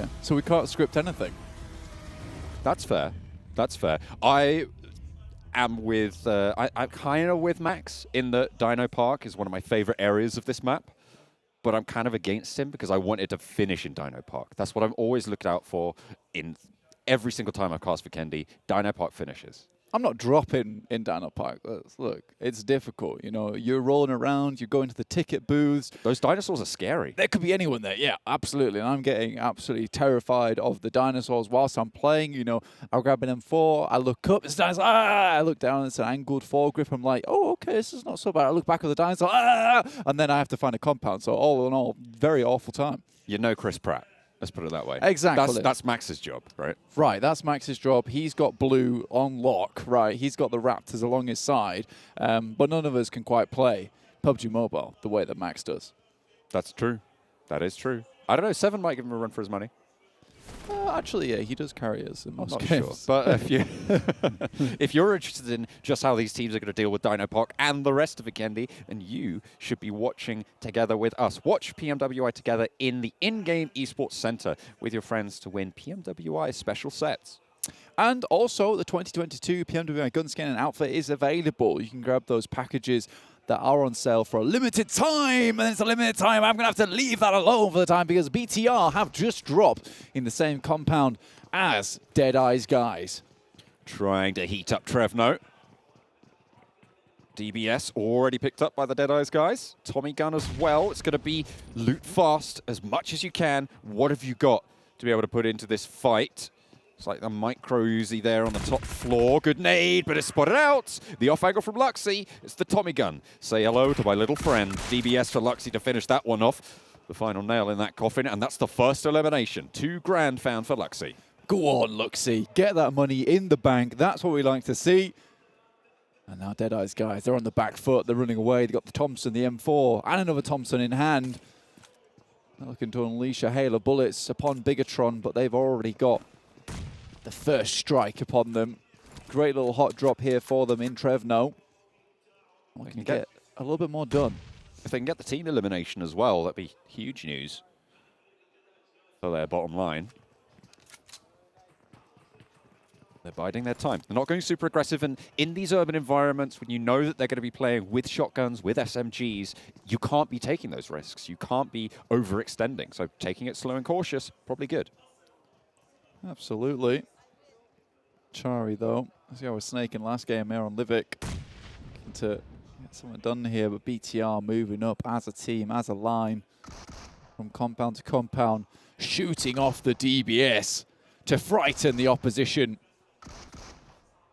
here, so we can't script anything. That's fair. That's fair. I am with, I'm kind of with Max in that Dino Park is one of my favorite areas of this map, but I'm kind of against him because I wanted to finish in Dino Park. That's what I'm always looked out for in every single time I cast Vikendi. Dino Park finishes. I'm not dropping in Dino Park. Look, it's difficult. You know, you're rolling around, you're going to the ticket booths. Those dinosaurs are scary. There could be anyone there. Yeah, absolutely. And I'm getting absolutely terrified of the dinosaurs whilst I'm playing. You know, I'll grab an M4, I look up, it's dinosaur, I look down, it's an angled foregrip. I'm like, oh, okay, this is not so bad. I look back at the dinosaur, and then I have to find a compound. So all in all, very awful time. You know Chris Pratt. Let's put it that way. Exactly. That's Max's job, right? Right, that's Max's job. He's got blue on lock, right? He's got the Raptors along his side, but none of us can quite play PUBG Mobile the way that Max does. That's true. That is true. I don't know, 7 might give him a run for his money. Actually, yeah, he does carry us in most I'm not games. sure. But if you're interested in just how these teams are going to deal with Dino Park and the rest of Vikendi, then you should be watching together with us. Watch PMWI together in the in-game Esports Center with your friends to win PMWI special sets. And also, the 2022 PMWI gun skin and outfit is available. You can grab those packages that are on sale for a limited time, and it's a limited time. I'm going to have to leave that alone for the time because BTR have just dropped in the same compound as Deadeye's guys. Trying to heat up Trevno. DBS already picked up by the Deadeye's guys. Tommy gun as well. It's going to be loot fast as much as you can. What have you got to be able to put into this fight? It's like the micro Uzi there on the top floor. Good nade, but it's spotted out. The off angle from Luxy. It's the Tommy gun. Say hello to my little friend. DBS for Luxy to finish that one off. The final nail in that coffin, and that's the first elimination. $2 grand found for Luxy. Go on, Luxy. Get that money in the bank. That's what we like to see. And now Deadeye's guys, they're on the back foot. They're running away. They've got the Thompson, the M4, and another Thompson in hand. They're looking to unleash a hail of bullets upon Bigatron, but they've already got the first strike upon them. Great little hot drop here for them in Trevno. We can get a little bit more done. If they can get the team elimination as well, that'd be huge news for their bottom line. They're biding their time. They're not going super aggressive, and in these urban environments, when you know that they're going to be playing with shotguns, with SMGs, you can't be taking those risks. You can't be overextending. So taking it slow and cautious, probably good. Absolutely. Chari, though, as he was snaking last game here on Livik. Looking to get something done here, but BTR moving up as a team, as a line, from compound to compound, shooting off the DBS to frighten the opposition.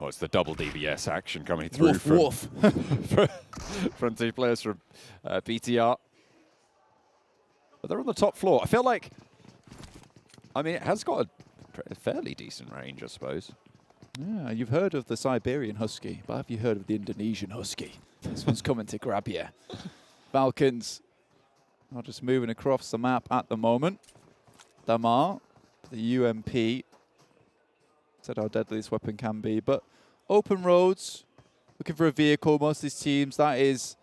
Oh, it's the double DBS action coming through from two players from BTR. But they're on the top floor. I feel like, I mean, it has got a fairly decent range, I suppose. Yeah, you've heard of the Siberian Husky, but have you heard of the Indonesian Husky? This one's coming to grab you. Falcons are just moving across the map at the moment. Damar, the UMP, said how deadly this weapon can be, but open roads, looking for a vehicle. Most of these teams, that is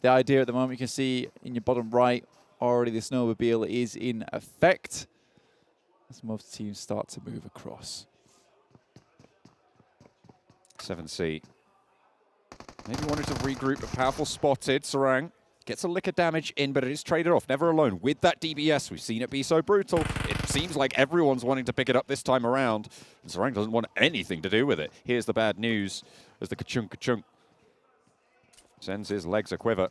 the idea at the moment. You can see in your bottom right, already the snowmobile is in effect as most teams start to move across. 7C. Maybe wanted to regroup, but powerful spotted. Sarang gets a lick of damage in, but it is traded off. Never alone with that DBS. We've seen it be so brutal. It seems like everyone's wanting to pick it up this time around. And Sarang doesn't want anything to do with it. Here's the bad news as the ka-chunk sends his legs a quiver.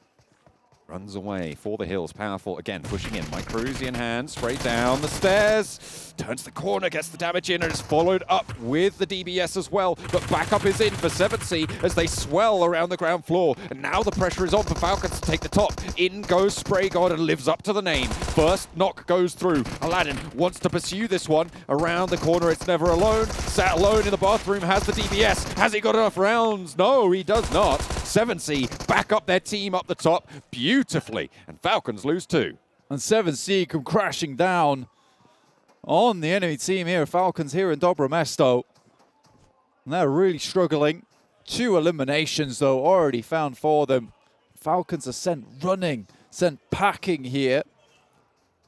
Runs away for the hills. Powerful again, pushing in. Micro Uzi in hand, straight down the stairs. Turns the corner, gets the damage in, and is followed up with the DBS as well. But backup is in for 7C as they swell around the ground floor. And now the pressure is on for Falcons to take the top. In goes Spray God and lives up to the name. First knock goes through. Aladdin wants to pursue this one. Around the corner, it's never alone. Sat alone in the bathroom, has the DBS. Has he got enough rounds? No, he does not. 7C back up their team up the top beautifully, and Falcons lose 2. And 7C come crashing down on the enemy team here. Falcons here in Dobromesto. And they're really struggling. 2 eliminations, though, already found for them. Falcons are sent running, sent packing here.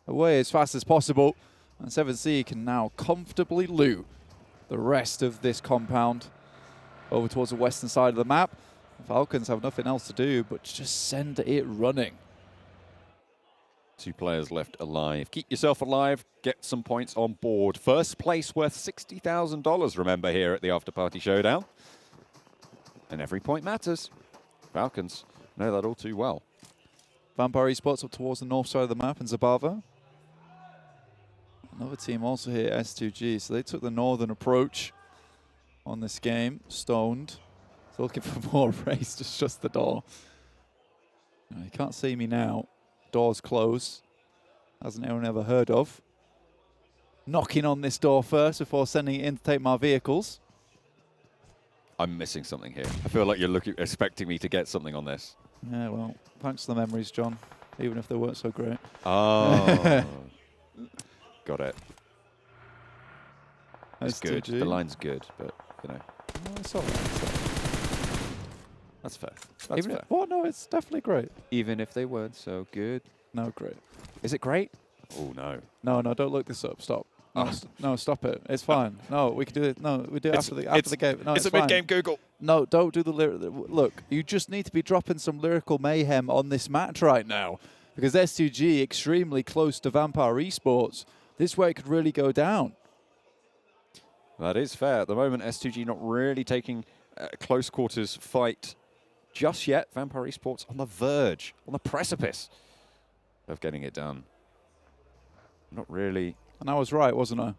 Away as fast as possible. And 7C can now comfortably loot the rest of this compound over towards the western side of the map. Falcons have nothing else to do but just send it running. 2 players left alive. Keep yourself alive, get some points on board. First place worth $60,000, remember, here at the Afterparty Showdown. And every point matters. Falcons know that all too well. Vampire Esports up towards the north side of the map in Zabava. Another team also here, S2G, so they took the northern approach on this game. Stoned. So looking for more race to shut the door. You can't see me now. Door's closed. Hasn't anyone ever heard of. Knocking on this door first before sending it in to take my vehicles. I'm missing something here. I feel like you're expecting me to get something on this. Yeah, well, thanks for the memories, John, even if they weren't so great. Oh. Got it. It's good. S2G. The line's good, but, you know. Oh, it's all right. That's fair. That's fair. Well, no, it's definitely great. Even if they weren't so good. No, great. Is it great? Oh, no. No, don't look this up. Stop. No, Oh. no, stop it. It's fine. No, we can do it. No, we do it after the game. No, it's a fine. mid-game Google. No, don't do the lyric. Look, you just need to be dropping some lyrical mayhem on this match right now, because S2G extremely close to Vampire Esports. This way it could really go down. That is fair. At the moment, S2G not really taking a close quarters fight just yet. Vampire Esports on the verge, on the precipice of getting it done. Not really. And I was right, wasn't I?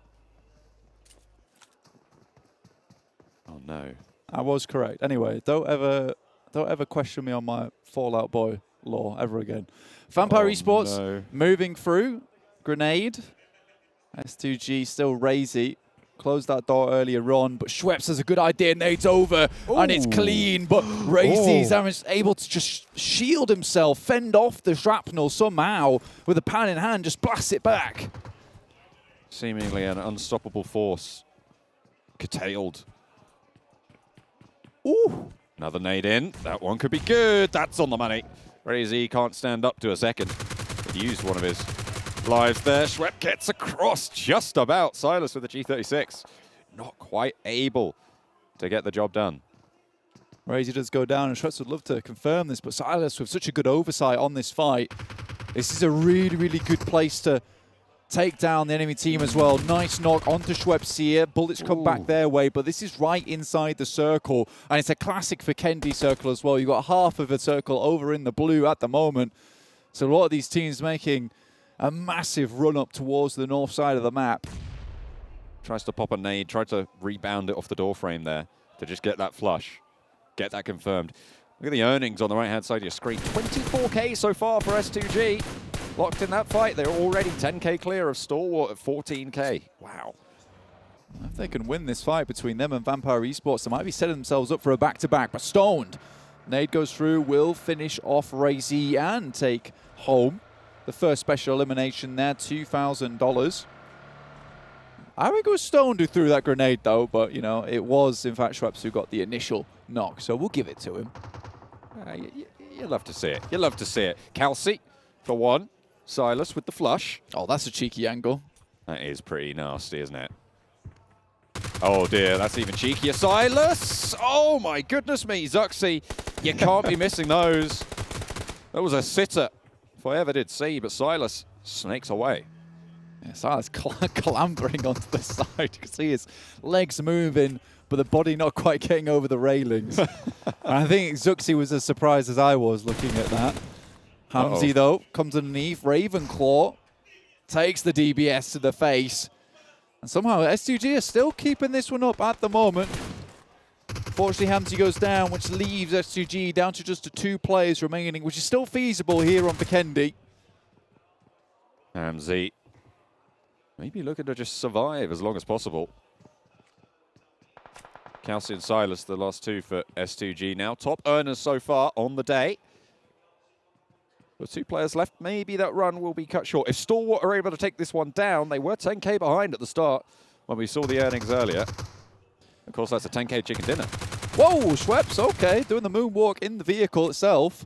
Oh no. I was correct. Anyway, don't ever question me on my Fallout Boy lore ever again. Vampire Esports moving through. Grenade. S2G still Razy. Closed that door earlier on, but Schweppes has a good idea. Nade's over, and it's clean, but Razy's able to just shield himself, fend off the shrapnel somehow with a pan in hand, just blast it back. Seemingly an unstoppable force. Curtailed. Ooh. Another nade in. That one could be good. That's on the money. Razy can't stand up to a second. He used one of his lives there. Schwepp gets across just about. Silas with the G36. Not quite able to get the job done. Razy does go down, and Schweppes would love to confirm this, but Silas with such a good oversight on this fight. This is a really, really good place to take down the enemy team as well. Nice knock onto Schweppes here. Bullets come back their way, but this is right inside the circle, and it's a classic Vikendi circle as well. You've got half of a circle over in the blue at the moment. So a lot of these teams making a massive run up towards the north side of the map. Tries to pop a nade, tried to rebound it off the door frame there to just get that flush, get that confirmed. Look at the earnings on the right-hand side of your screen. 24K so far for S2G. Locked in that fight. They're already 10K clear of Stalwart at 14K. Wow. If they can win this fight between them and Vampire Esports, they might be setting themselves up for a back-to-back, but Stoned. Nade goes through, will finish off Razy and take home the first special elimination there, $2,000. I think it was Stoned who threw that grenade, though, but, you know, it was, in fact, Schweppes who got the initial knock, so we'll give it to him. You love to see it. You love to see it. Kelsey for one. Silas with the flush. Oh, that's a cheeky angle. That is pretty nasty, isn't it? Oh, dear. That's even cheekier. Silas! Oh, my goodness me. Zuxi, you can't be missing those. That was a sitter, if I ever did see, but Silas snakes away. Yeah, Silas clambering onto the side. You can see his legs moving, but the body not quite getting over the railings. And I think Zuxi was as surprised as I was looking at that. Hamzy, though, comes underneath. Ravenclaw takes the DBS to the face. And somehow S2G are still keeping this one up at the moment. Fortunately, Hamzy goes down, which leaves S2G down to just 2 players remaining, which is still feasible here on Vikendi. Hamzy maybe looking to just survive as long as possible. Kelsey and Silas, the last 2 for S2G now. Top earners so far on the day. With 2 players left, maybe that run will be cut short. If Stalwart are able to take this one down, they were 10K behind at the start when we saw the earnings earlier. Of course, that's a 10K chicken dinner. Whoa, Schweppes, okay, doing the moonwalk in the vehicle itself.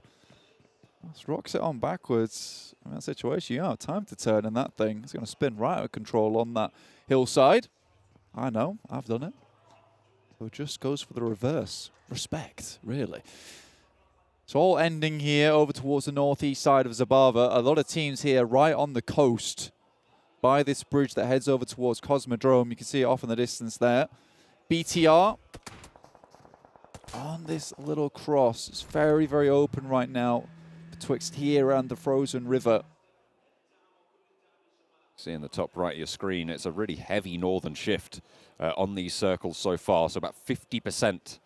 Just rocks it on backwards. In that situation, you don't have time to turn in that thing. It's going to spin right out of control on that hillside. I know, I've done it. So it just goes for the reverse. Respect, really. So all ending here over towards the northeast side of Zabava. A lot of teams here right on the coast by this bridge that heads over towards Cosmodrome. You can see it off in the distance there. BTR on this little cross. It's very, very open right now betwixt here and the frozen river. See in the top right of your screen, it's a really heavy northern shift on these circles so far. So about 50%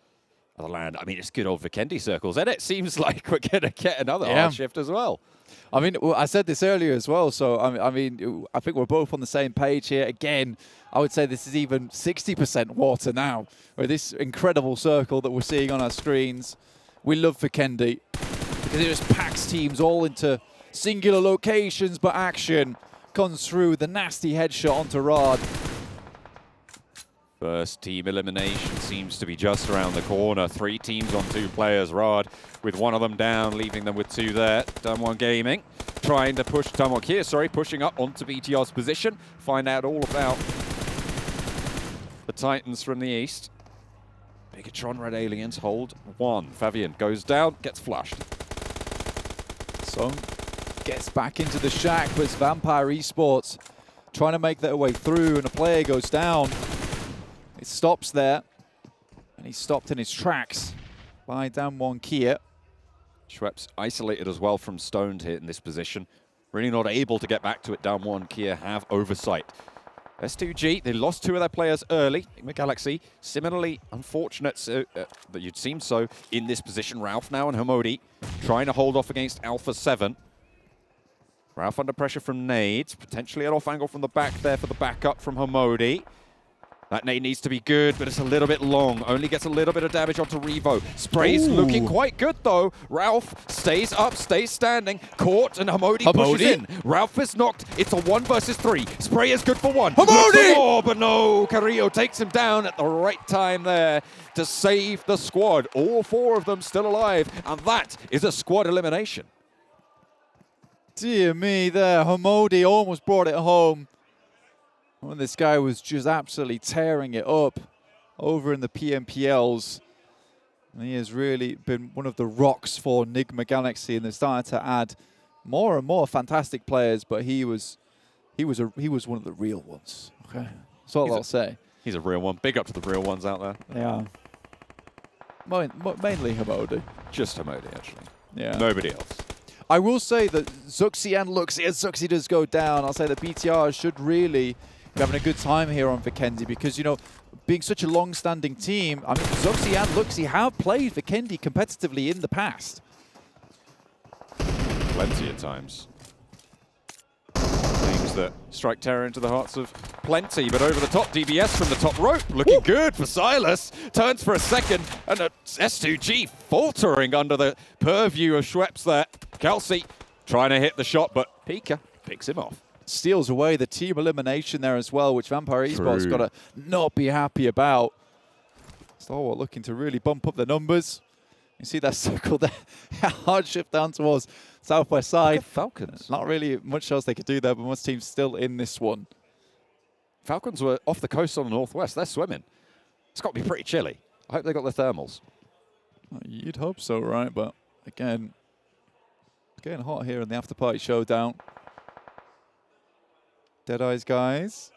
of the land. I mean, it's good old Vikendi circles, and it seems like we're going to get another hard shift as well. I mean, I said this earlier as well, so I mean, I think we're both on the same page here. Again, I would say this is even 60% water now, with this incredible circle that we're seeing on our screens. We love Vikendi because it just packs teams all into singular locations, but action comes through the nasty headshot onto Rad. First team elimination seems to be just around the corner. 3 teams on 2 players. Rad with one of them down, leaving them with 2 there. Damwon Gaming trying to push Damwon here, pushing up onto BTR's position. Find out all about the Titans from the east. Bigatron Red Aliens hold 1. Fabian goes down, gets flushed. Song gets back into the shack, but it's Vampire Esports trying to make their way through, and a player goes down. It stops there, and he's stopped in his tracks by Damwon Kia. Schweppes isolated as well from Stoned here in this position. Really not able to get back to it. Damwon Kia have oversight. S2G, they lost 2 of their players early. Galaxy, similarly unfortunate that you'd seem so in this position. Ralph now and Hamodi trying to hold off against Alpha 7. Ralph under pressure from nades, potentially an off angle from the back there for the backup from Hamodi. That nade needs to be good, but it's a little bit long. Only gets a little bit of damage onto Revo. Spray's looking quite good, though. Ralph stays up, stays standing. Caught, and Hamodi pushes in. Ralph is knocked. It's a 1 versus 3. Spray is good for 1. Hamodi! More, but no, Carrillo takes him down at the right time there to save the squad. All 4 of them still alive, and that is a squad elimination. Dear me there, Hamodi almost brought it home. When this guy was just absolutely tearing it up over in the PMPLs. And he has really been one of the rocks for Nigma Galaxy, and they're starting to add more and more fantastic players, but he was one of the real ones. Okay. That's all I'll say. He's a real one. Big up to the real ones out there. Yeah. Mainly Hamodi. Just Hamodi, actually. Yeah. Nobody else. I will say that Zuxi and Luxi, as Zuxi does go down, I'll say that BTR should really be having a good time here on Vikendi because, you know, being such a long-standing team, I mean, Zuxi and Luxi have played Vikendi competitively in the past. Plenty of times. Things that strike terror into the hearts of plenty, but over the top, DBS from the top rope, looking good for Silas. Turns for a second, and a S2G faltering under the purview of Schweppes there. Kelsey trying to hit the shot, but Pika picks him off. Steals away the team elimination there as well, which Vampire Esports got to not be happy about. Stalwart looking to really bump up the numbers. You see that circle there, hard shift down towards southwest side. Falcons. Not really much else they could do there, but most teams still in this one. Falcons were off the coast on the northwest. They're swimming. It's got to be pretty chilly. I hope they got their thermals. You'd hope so, right? But again, it's getting hot here in the Afterparty Showdown. Deadeyes guys,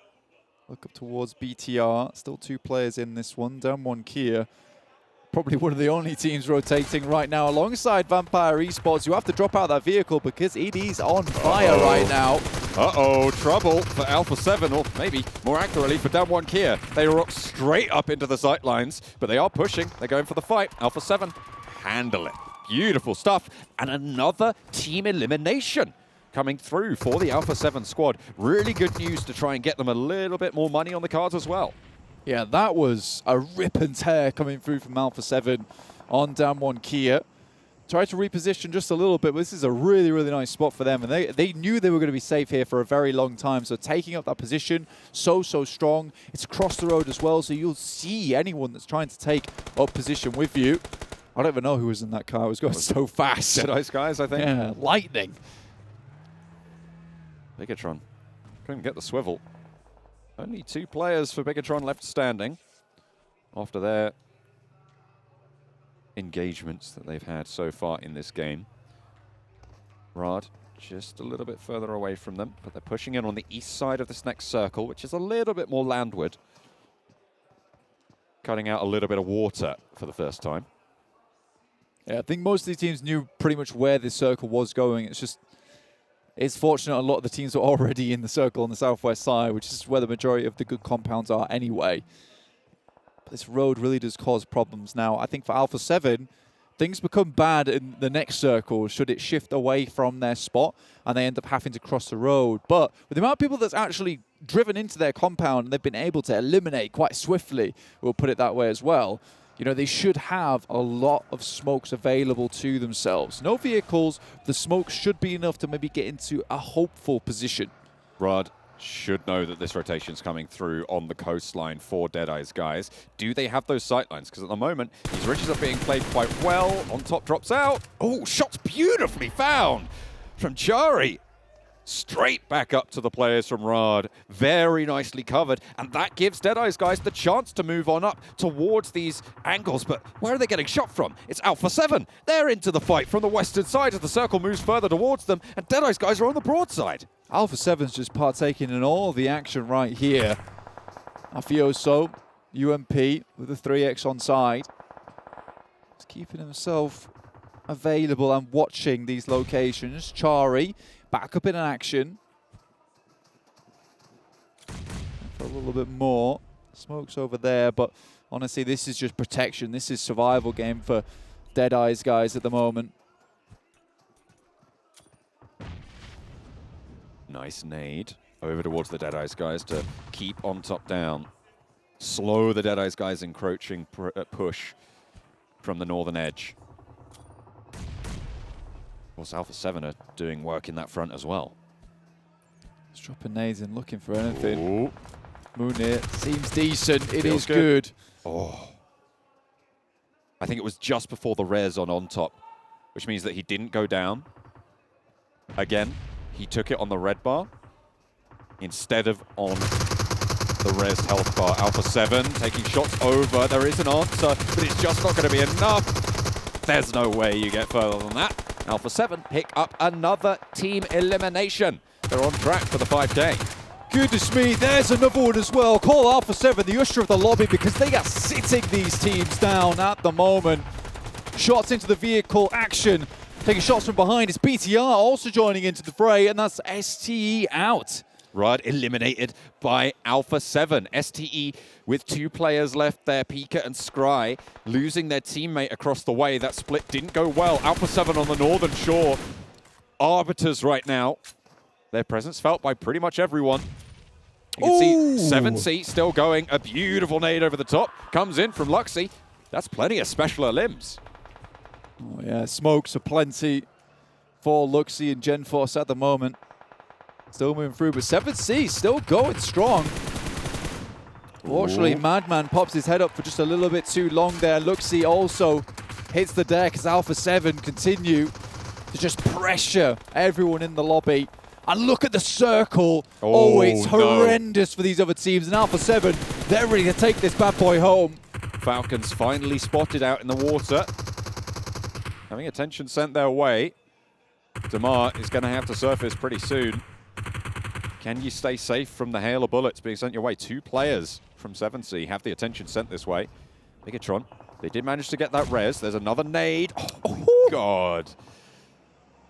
look up towards BTR. Still 2 players in this one. Damwon Kia, probably one of the only teams rotating right now alongside Vampire Esports. You have to drop out that vehicle because it is on fire right now. Trouble for Alpha 7, or maybe more accurately for Damwon Kia. They rock straight up into the sight lines, but they are pushing. They're going for the fight. Alpha 7, handle it. Beautiful stuff. And another team elimination coming through for the Alpha 7 squad. Really good news to try and get them a little bit more money on the cards as well. Yeah, that was a rip and tear coming through from Alpha 7 on Damwon Kia. Tried to reposition just a little bit, but this is a really, really nice spot for them. And they knew they were going to be safe here for a very long time. So taking up that position, so strong. It's across the road as well, so you'll see anyone that's trying to take up position with you. I don't even know who was in that car. It was going so fast. Deadi's guys, I think. Yeah, lightning. Bigatron couldn't get the swivel. Only 2 players for Bigatron left standing after their engagements that they've had so far in this game. Rad just a little bit further away from them, but they're pushing in on the east side of this next circle, which is a little bit more landward. Cutting out a little bit of water for the first time. Yeah, I think most of these teams knew pretty much where this circle was going. It's fortunate a lot of the teams were already in the circle on the southwest side, which is where the majority of the good compounds are anyway. But this road really does cause problems now. I think for Alpha 7, things become bad in the next circle should it shift away from their spot and they end up having to cross the road. But with the amount of people that's actually driven into their compound and they've been able to eliminate quite swiftly, we'll put it that way as well, you know, they should have a lot of smokes available to themselves. No vehicles, the smoke should be enough to maybe get into a hopeful position. Rad should know that this rotation's coming through on the coastline for Deadi's guys. Do they have those sightlines? Because at the moment, these ridges are being played quite well. On top drops out. Oh, shots beautifully found from Chari. Straight back up to the players from Rad. Very nicely covered. And that gives Deadi's guys the chance to move on up towards these angles. But where are they getting shot from? It's Alpha 7. They're into the fight from the western side as the circle moves further towards them. And Deadi's guys are on the broadside. Alpha 7's just partaking in all the action right here. Mafioso, UMP with the 3x on side. He's keeping himself available and watching these locations. Chari back up in action. For a little bit more. Smoke's over there, but honestly, this is just protection. This is survival game for Deadi's guys at the moment. Nice nade over towards the Deadi's guys to keep on top down. Slow the Deadi's guys encroaching push from the northern edge. Of course, Alpha 7 are doing work in that front as well. He's dropping nades and looking for anything. Ooh. Munir seems decent. It Feels is good. Oh. I think it was just before the res on top, which means that he didn't go down. Again, he took it on the red bar instead of on the res health bar. Alpha 7 taking shots over. There is an answer, but it's just not going to be enough. There's no way you get further than that. Alpha 7 pick up another team elimination. They're on track for the 5K. Goodness me, there's another one as well. Call Alpha 7 the usher of the lobby because they are sitting these teams down at the moment. Shots into the vehicle, action. Taking shots from behind. It's BTR also joining into the fray, and that's STE out. Rad eliminated by Alpha 7. STE with 2 players left there, Pika and Scry, losing their teammate across the way. That split didn't go well. Alpha 7 on the northern shore. Arbiters right now. Their presence felt by pretty much everyone. You can see 7C still going. A beautiful nade over the top. Comes in from Luxy. That's plenty of special limbs. Oh yeah, smokes aplenty for Luxy and GenForce at the moment. Still moving through, but 7C still going strong. Fortunately, Madman pops his head up for just a little bit too long there. Luxy also hits the deck as Alpha 7 continue to just pressure everyone in the lobby. And look at the circle. Oh, it's horrendous for these other teams. And Alpha 7, they're ready to take this bad boy home. Falcons finally spotted out in the water. Having attention sent their way. Damar is going to have to surface pretty soon. Can you stay safe from the hail of bullets being sent your way? 2 players from 7C have the attention sent this way. Bigatron, they did manage to get that res. There's another nade. Oh my God.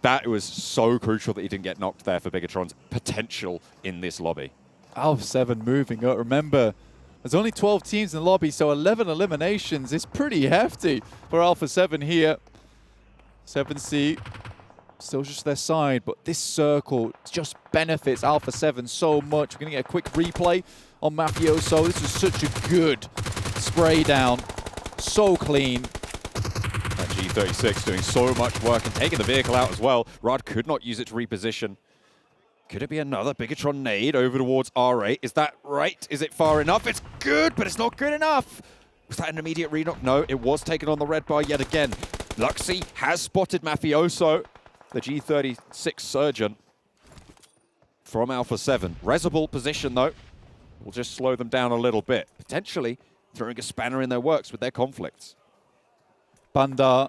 That was so crucial that he didn't get knocked there for Bigatron's potential in this lobby. Alpha 7 moving up. Remember, there's only 12 teams in the lobby, so 11 eliminations is pretty hefty for Alpha 7 here. 7C, still just their side, but this circle just benefits Alpha 7 so much. We're going to get a quick replay on Mafioso. This is such a good spray down. So clean. That G36 doing so much work and taking the vehicle out as well. Rad could not use it to reposition. Could it be another Bigatron nade over towards R8? Is that right? Is it far enough? It's good, but it's not good enough. Was that an immediate re-knock? No, it was taken on the red bar yet again. Luxy has spotted Mafioso, the G36 Surgeon from Alpha 7. Resable position, though, will just slow them down a little bit, potentially throwing a spanner in their works with their conflicts. Bandar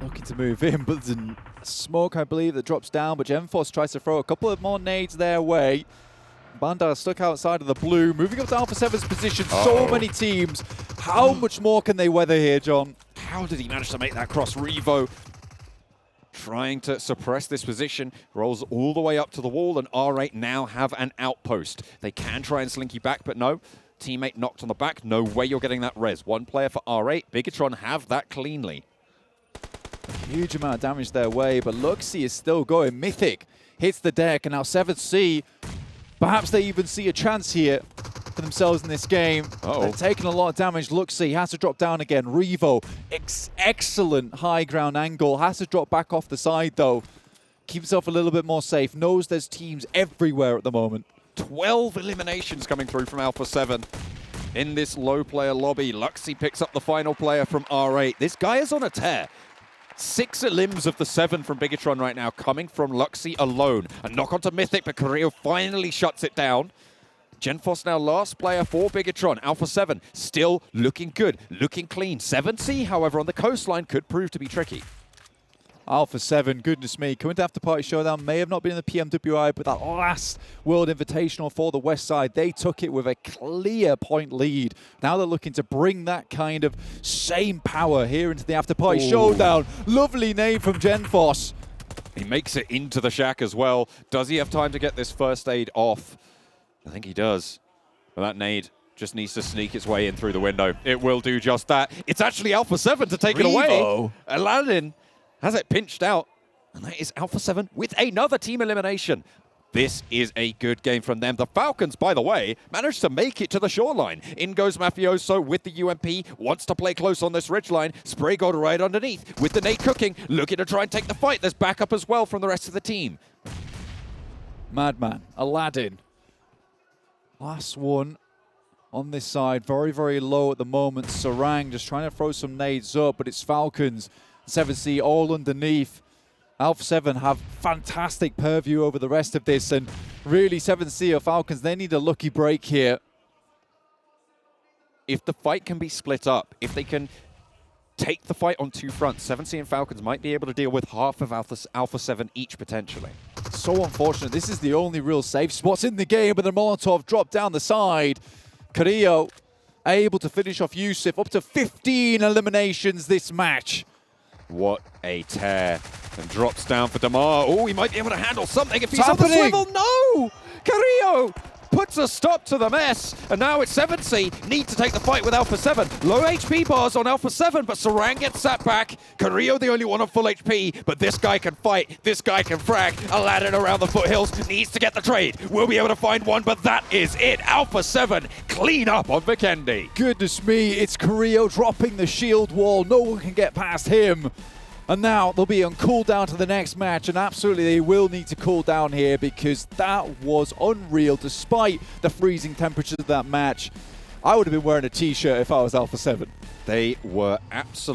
looking to move in, but there's a smoke, I believe, that drops down, but Genforce tries to throw a couple of more nades their way. Bandar stuck outside of the blue, moving up to Alpha 7's position. So many teams. How much more can they weather here, John? How did he manage to make that cross? Revo trying to suppress this position, rolls all the way up to the wall, and R8 now have an outpost. They can try and slinky back, but no. Teammate knocked on the back. No way you're getting that res. One player for R8. Bigatron have that cleanly. Huge amount of damage their way, but Luxy is still going. Mythic hits the deck, and now 7C, perhaps they even see a chance here for themselves in this game. They're taking a lot of damage. Luxy has to drop down again. Revo, excellent high ground angle, has to drop back off the side though. Keep himself a little bit more safe. Knows there's teams everywhere at the moment. 12 eliminations coming through from Alpha 7 in this low player lobby. Luxy picks up the final player from R8. This guy is on a tear. 6 elims of the 7 from Bigatron right now coming from Luxy alone. A knock onto Mythic, but Carrillo finally shuts it down. Genforce now last player for Bigatron. Alpha 7 still looking good, looking clean. 7C, however, on the coastline could prove to be tricky. Alpha 7, goodness me, coming to Afterparty Showdown, may have not been in the PMWI, but that last World Invitational for the West Side, they took it with a clear point lead. Now they're looking to bring that kind of same power here into the Afterparty Showdown. Lovely name from Genforce. He makes it into the shack as well. Does he have time to get this first aid off? I think he does. But that nade just needs to sneak its way in through the window. It will do just that. It's actually Alpha 7 to take it away. Aladdin has it pinched out, and that is Alpha 7 with another team elimination. This is a good game from them. The Falcons, by the way, managed to make it to the shoreline. In goes Mafioso with the UMP, wants to play close on this ridgeline. Spray God right underneath with the nade cooking, looking to try and take the fight. There's backup as well from the rest of the team. Madman, Aladdin. Last one on this side, very, very low at the moment. Sarang just trying to throw some nades up, but it's Falcons. 7C all underneath. Alpha 7 have fantastic purview over the rest of this, and really 7C or Falcons, they need a lucky break here. If the fight can be split up, if they can take the fight on 2 fronts, 7C and Falcons might be able to deal with half of Alpha 7 each potentially. So unfortunate. This is the only real safe spots in the game, but the Molotov dropped down the side. Carrillo able to finish off Yusuf. Up to 15 eliminations this match. What a tear. And drops down for Damar. Oh, he might be able to handle something if he's on the swivel. No! Carrillo puts a stop to the mess. And now it's 7C. Need to take the fight with Alpha 7. Low HP bars on Alpha 7, but Sarang gets sat back. Carrillo the only one on full HP, but this guy can fight. This guy can frag. Aladdin around the foothills needs to get the trade. We'll be able to find one, but that is it. Alpha 7 clean up on Vikendi. Goodness me, it's Carrillo dropping the shield wall. No one can get past him. And now they'll be on cooldown to the next match, and absolutely they will need to cool down here because that was unreal despite the freezing temperatures of that match. I would have been wearing a t-shirt if I was Alpha 7. They were absolutely